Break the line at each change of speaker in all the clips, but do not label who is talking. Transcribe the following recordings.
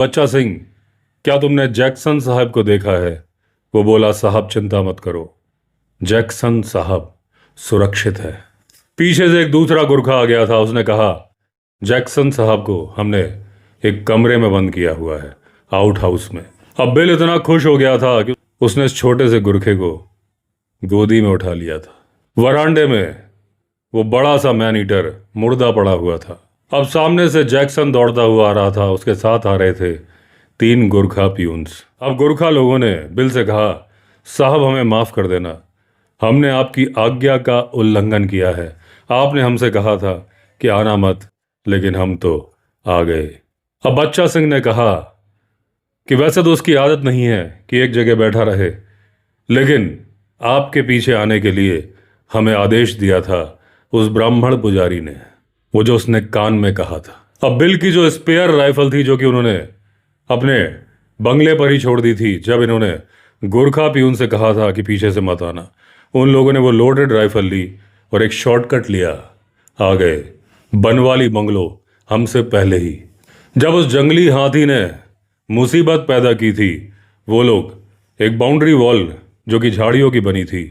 बच्चा सिंह, क्या तुमने जैक्सन साहब को देखा है? वो बोला, साहब चिंता मत करो, जैक्सन साहब सुरक्षित है। पीछे से एक दूसरा गुरखा आ गया था। उसने कहा, जैक्सन साहब को हमने एक कमरे में बंद किया हुआ है, आउट हाउस में। अब बिल इतना खुश हो गया था कि उसने इस छोटे से गुरखे को गोदी में उठा लिया था। वरांडे में वो बड़ा सा मैन ईटर मुर्दा पड़ा हुआ था। अब सामने से जैक्सन दौड़ता हुआ आ रहा था। उसके साथ आ रहे थे 3 गुरखा प्यून्स। अब गुरखा लोगों ने बिल से कहा, साहब हमें माफ कर देना, हमने आपकी आज्ञा का उल्लंघन किया है। आपने हमसे कहा था कि आना मत, लेकिन हम तो आ गए। अब बच्चा सिंह ने कहा कि वैसे तो उसकी आदत नहीं है कि एक जगह बैठा रहे, लेकिन आपके पीछे आने के लिए हमें आदेश दिया था उस ब्राह्मण पुजारी ने, वो जो उसने कान में कहा था। अब बिल की जो स्पेयर राइफल थी, जो कि उन्होंने अपने बंगले पर ही छोड़ दी थी जब इन्होंने गोरखा प्यून से कहा था कि पीछे से मत आना, उन लोगों ने वो लोडेड राइफल ली और एक शॉर्टकट लिया, आ गए बनवाली बंगलो हमसे पहले ही। जब उस जंगली हाथी ने मुसीबत पैदा की थी, वो लोग एक बाउंड्री वॉल जो कि झाड़ियों की बनी थी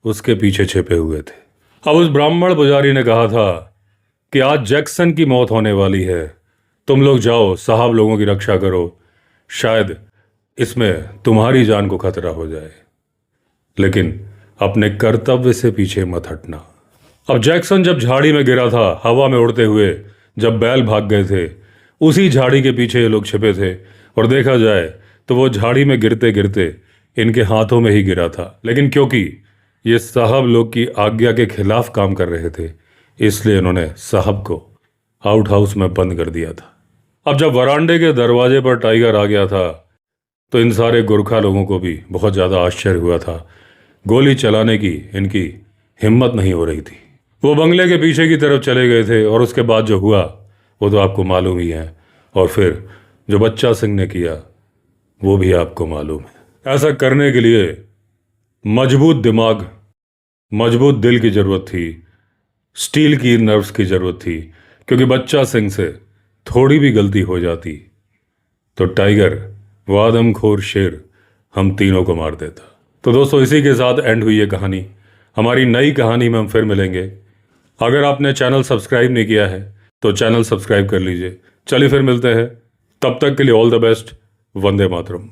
उसके पीछे छिपे हुए थे। अब उस ब्राह्मण पुजारी ने कहा था कि आज जैक्सन की मौत होने वाली है, तुम लोग जाओ, साहब लोगों की रक्षा करो, शायद इसमें तुम्हारी जान को खतरा हो जाए, लेकिन अपने कर्तव्य से पीछे मत हटना। अब जैक्सन जब झाड़ी में गिरा था, हवा में उड़ते हुए जब बैल भाग गए थे, उसी झाड़ी के पीछे ये लोग छिपे थे। और देखा जाए तो वो झाड़ी में गिरते गिरते इनके हाथों में ही गिरा था, लेकिन क्योंकि ये साहब लोग की आज्ञा के खिलाफ काम कर रहे थे, इसलिए इन्होंने साहब को आउट हाउस में बंद कर दिया था। अब जब वरांडे के दरवाजे पर टाइगर आ गया था, तो इन सारे गुरखा लोगों को भी बहुत ज़्यादा आश्चर्य हुआ था। गोली चलाने की इनकी हिम्मत नहीं हो रही थी। वो बंगले के पीछे की तरफ चले गए थे और उसके बाद जो हुआ वो तो आपको मालूम ही है, और फिर जो बच्चा सिंह ने किया वो भी आपको मालूम है। ऐसा करने के लिए मजबूत दिमाग, मजबूत दिल की ज़रूरत थी, स्टील की नर्व्स की ज़रूरत थी, क्योंकि बच्चा सिंह से थोड़ी भी गलती हो जाती तो टाइगर, वो आदमखोर शेर, हम तीनों को मार देता। तो दोस्तों, इसी के साथ एंड हुई ये कहानी। हमारी नई कहानी में हम फिर मिलेंगे। अगर आपने चैनल सब्सक्राइब नहीं किया है तो चैनल सब्सक्राइब कर लीजिए। चलिए फिर मिलते हैं, तब तक के लिए all the best. Vande Mataram.